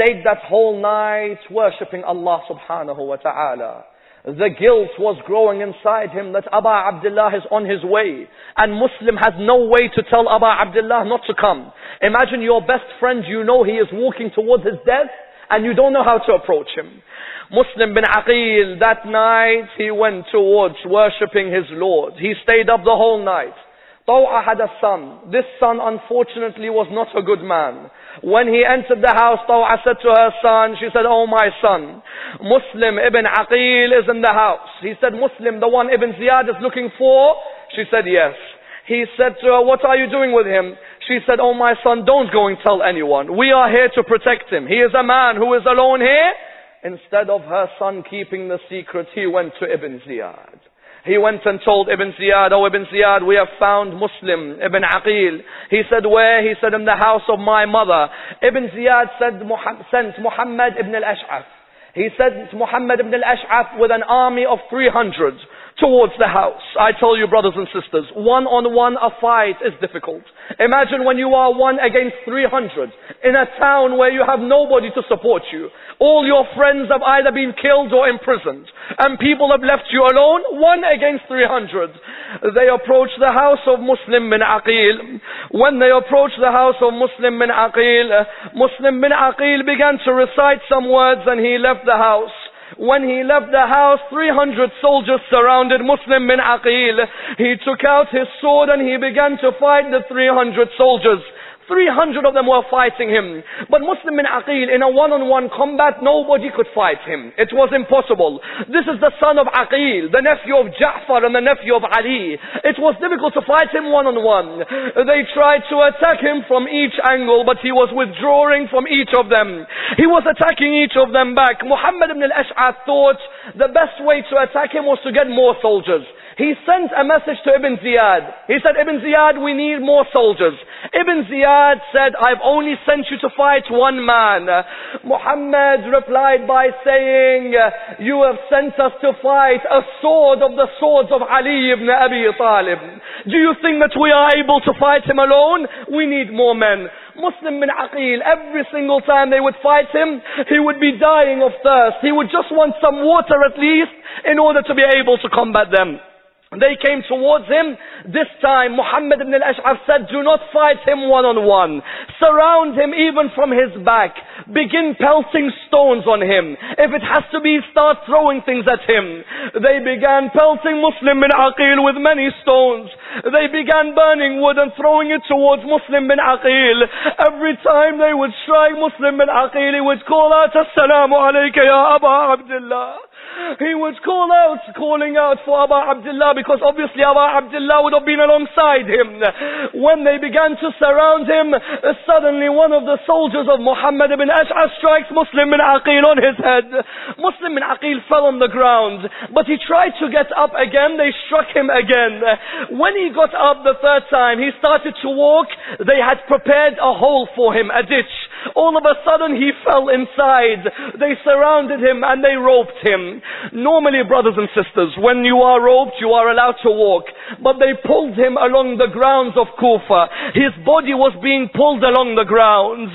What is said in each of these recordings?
stayed that whole night worshipping Allah subhanahu wa ta'ala. The guilt was growing inside him that Abu Abdullah is on his way, and Muslim has no way to tell Abu Abdullah not to come. Imagine your best friend, you know he is walking towards his death, and you don't know how to approach him. Muslim bin Aqil, that night he went towards worshipping his Lord. He stayed up the whole night. Taw'a had a son. This son unfortunately was not a good man. When he entered the house, Taw'a said to her son, she said, "Oh my son, Muslim ibn Aqil is in the house." He said, "Muslim, the one Ibn Ziyad is looking for?" She said, "Yes." He said to her, "What are you doing with him?" She said, "Oh my son, don't go and tell anyone. We are here to protect him. He is a man who is alone here." Instead of her son keeping the secret, he went to Ibn Ziyad. He went and told Ibn Ziyad, "Oh Ibn Ziyad, we have found Muslim ibn Aqil." He said, "Where?" He said, "In the house of my mother." Ibn Ziyad sent Muhammad ibn al-Ash'af. He sent Muhammad ibn al-Ash'af with an army of 300 towards the house. I tell you, brothers and sisters, one-on-one a fight is difficult. Imagine when you are 1 against 300 in a town where you have nobody to support you. All your friends have either been killed or imprisoned, and people have left you alone. 1 against 300. They approached the house of Muslim bin Aqil. When they approached the house of Muslim bin Aqil began to recite some words, and he left the house. When he left the house, 300 soldiers surrounded Muslim bin Aqil. He took out his sword and he began to fight the 300 soldiers. 300 of them were fighting him. But Muslim bin Aqil, in a one-on-one combat, nobody could fight him. It was impossible. This is the son of Aqil, the nephew of Ja'far and the nephew of Ali. It was difficult to fight him one-on-one. They tried to attack him from each angle, but he was withdrawing from each of them. He was attacking each of them back. Muhammad ibn al-Ash'ath thought the best way to attack him was to get more soldiers. He sent a message to Ibn Ziyad. He said, "Ibn Ziyad, we need more soldiers." Ibn Ziyad said, "I've only sent you to fight 1 man. Muhammad replied by saying, "You have sent us to fight a sword of the swords of Ali ibn Abi Talib. Do you think that we are able to fight him alone? We need more men." Muslim bin Aqil, every single time they would fight him, he would be dying of thirst. He would just want some water at least in order to be able to combat them. They came towards him. This time Muhammad ibn al-Ash'af said, "Do not fight him one-on-one. Surround him even from his back. Begin pelting stones on him. If it has to be, start throwing things at him." They began pelting Muslim bin Aqil with many stones. They began burning wood and throwing it towards Muslim bin Aqil. Every time they would strike Muslim bin Aqil, he would call out, "Assalamu alayka ya Aba Abdullah." He was calling out for Abu Abdullah, because obviously Abu Abdullah would have been alongside him. When they began to surround him, suddenly one of the soldiers of Muhammad ibn Ash'af strikes Muslim bin Aqil on his head. Muslim bin Aqil fell on the ground, but he tried to get up again. They struck him again. When he got up the 3rd time, he started to walk. They had prepared a hole for him, a ditch. All of a sudden he fell inside. They surrounded him and they roped him. Normally, brothers and sisters, when you are roped, you are allowed to walk. But they pulled him along the grounds of Kufa. His body was being pulled along the grounds.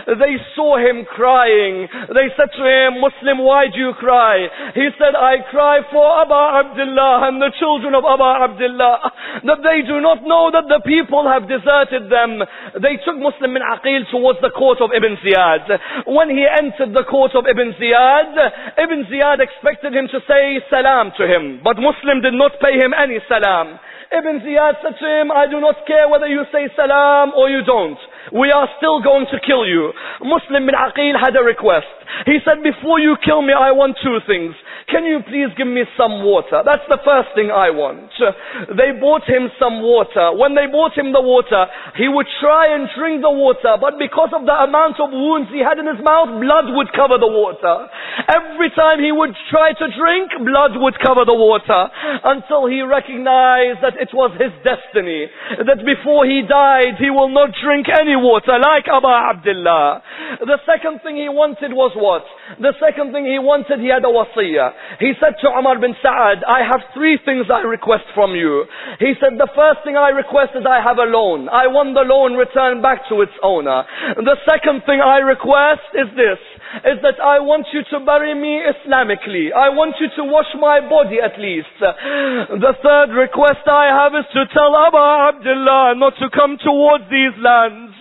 They saw him crying. They said to him, "Muslim, why do you cry?" He said, "I cry for Abu Abdullah and the children of Abu Abdullah, that they do not know that the people have deserted them." They took Muslim bin Aqil towards the court of Ibn Ziyad. When he entered the court of Ibn Ziyad expected him to say salam to him, but Muslim did not pay him any salam. Ibn Ziyad said to him, "I do not care whether you say salam or you don't. We are still going to kill you." Muslim bin Aqil had a request. He said, "Before you kill me, I want 2 things. Can you please give me some water? That's the first thing I want." They bought him some water. When they bought him the water, he would try and drink the water, but because of the amount of wounds he had in his mouth, blood would cover the water. Every time he would try to drink, blood would cover the water, until he recognized that it was his destiny, that before he died, he will not drink any water like Abu Abdullah. The second thing he wanted was what? The second thing he wanted, he had a wasiyah. He said to Umar bin Sa'ad, I have 3 things I request from you. He said, the first thing I request is I have a loan. I want the loan returned back to its owner. The second thing I request is this, is that I want you to bury me Islamically. I want you to wash my body at least. The third request I have is to tell Abu Abdullah not to come towards these lands,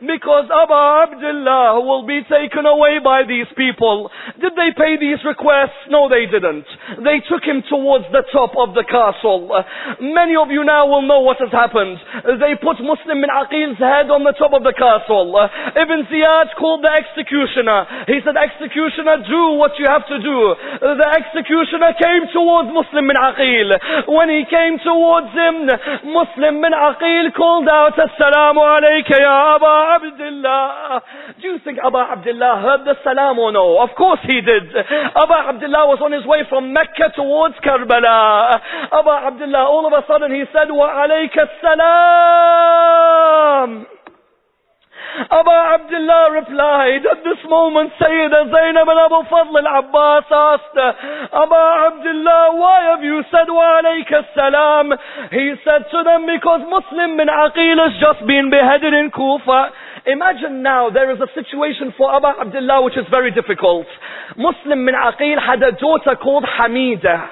because Abu Abdullah will be taken away by these people. Did they pay these requests? No, they didn't. They took him towards the top of the castle. Many of you now will know what has happened. They put Muslim bin Aqil's head on the top of the castle. Ibn Ziyad called the executioner. He said, executioner, do what you have to do. The executioner came towards Muslim bin Aqil. When he came towards him, Muslim bin Aqil called out, Assalamu alayka ya Aba Abdullah. Do you think Abu Abdullah heard the salam or no? Of course he did. Abu Abdullah was on his way from Mecca towards Karbala. Abu Abdullah, all of a sudden he said, Wa alayka salam. Abu Abdullah replied. At this moment, Sayyida Zainab and Abu Fadl al-Abbas asked, Abu Abdullah, why have you said wa alayka salam? He said to them, because Muslim bin Aqil has just been beheaded in Kufa. Imagine now, there is a situation for Abu Abdullah which is very difficult. Muslim bin Aqil had a daughter called Hamida.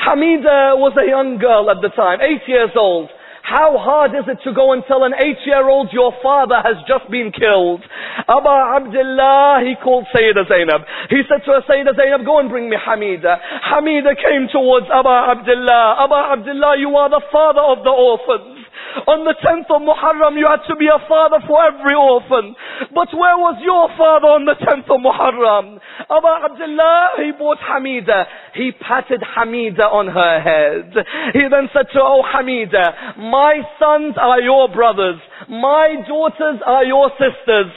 Hamida was a young girl at the time, 8 years old. How hard is it to go and tell an 8-year-old your father has just been killed? Abu Abdullah, he called Sayyida Zainab. He said to her, Sayyida Zainab, go and bring me Hamida. Hamida came towards Abu Abdullah. Abu Abdullah, you are the father of the orphans. On the 10th of Muharram, you had to be a father for every orphan. But where was your father on the 10th of Muharram? Abu Abdullah, he brought Hamida. He patted Hamida on her head. He then said to her, oh Hamida, my sons are your brothers. My daughters are your sisters.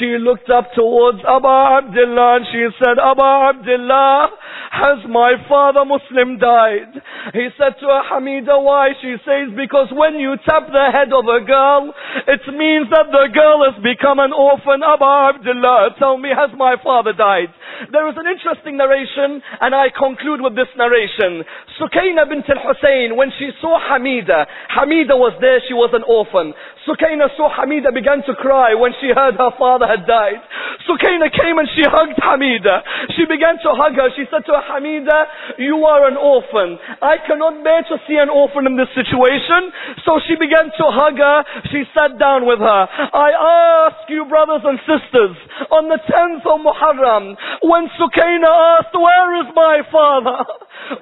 She looked up towards Abu Abdullah and she said, Abu Abdullah, has my father Muslim died? He said to her, Hamida, why? She says, because when you tap the head of a girl, it means that the girl has become an orphan. Abu Abdullah, tell me, has my father died? There is an interesting narration, and I conclude with this narration. Sukaina bint al-Hussein, when she saw Hamida, Hamida was there, she was an orphan. Sukaina saw Hamida, began to cry when she heard her father had died. Sukaina came and she hugged Hamida. She began to hug her. She said to her, Hamida, you are an orphan. I cannot bear to see an orphan in this situation. So she began to hug her. She sat down with her. I ask you, brothers and sisters, on the 10th of Muharram, when Sukaina asked, where is my father?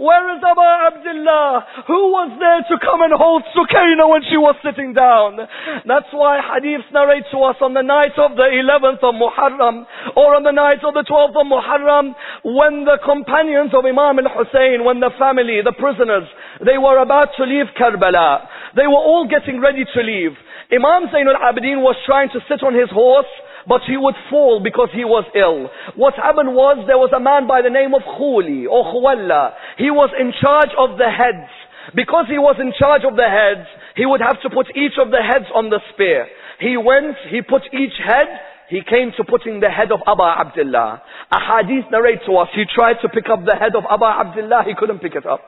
Where is Abu Abdullah? Who was there to come and hold Sukaina when she was sitting down? That's why hadiths narrate to us on the night of the 11th of Muharram, or on the night of the 12th of Muharram, when the companions of Imam al-Hussein, when the family, the prisoners, they were about to leave Karbala. They were all getting ready to leave. Imam Zain al-Abidin was trying to sit on his horse, but he would fall because he was ill. What happened was, there was a man by the name of Khuli or Khuwalla. He was in charge of the heads. Because he was in charge of the heads, he would have to put each of the heads on the spear. He went, he put each head, he came to putting the head of Abu Abdullah. A hadith narrates to us, he tried to pick up the head of Abu Abdullah, he couldn't pick it up.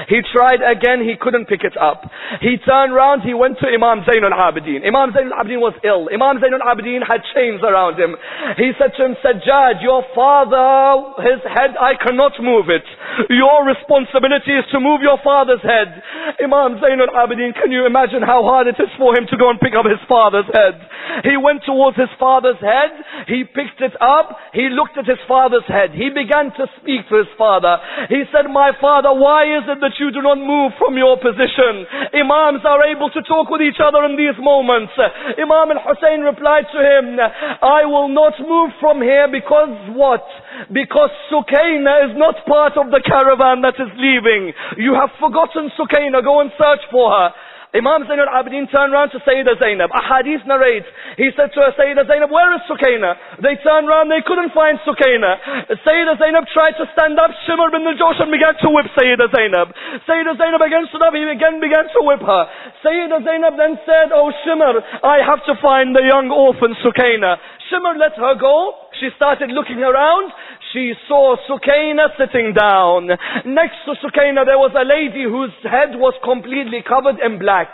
He tried again, he couldn't pick it up. He turned round, he went to Imam Zain al-Abidin. Imam Zain al-Abidin was ill. Imam Zain al-Abidin had chains around him. He said to him, Sajjad, your father, his head, I cannot move it. Your responsibility is to move your father's head. Imam Zain al-Abidin, can you imagine how hard it is for him to go and pick up his father's head? He went towards his father's head, he picked it up, he looked at his father's head. He began to speak to his father. He said, my father, why is it that you do not move from your position? Imams are able to talk with each other in these moments. Imam al-Hussein replied to him, I will not move from here because what? Because Sukaina is not part of the caravan that is leaving. You have forgotten Sukaina, go and search for her. Imam Zain al-Abidin turned around to Sayyida Zainab. A hadith narrates, he said to her, Sayyida Zainab, where is Sukaina? They turned around, they couldn't find Sukaina. Sayyida Zainab tried to stand up. Shimr bin al-Jawshan began to whip Sayyida Zainab. Sayyida Zainab again stood up, he again began to whip her. Sayyida Zainab then said, oh Shimr, I have to find the young orphan Sukaina. Shimr let her go. she started looking around, she saw Sukaina sitting down. Next to Sukaina there was a lady whose head was completely covered in black.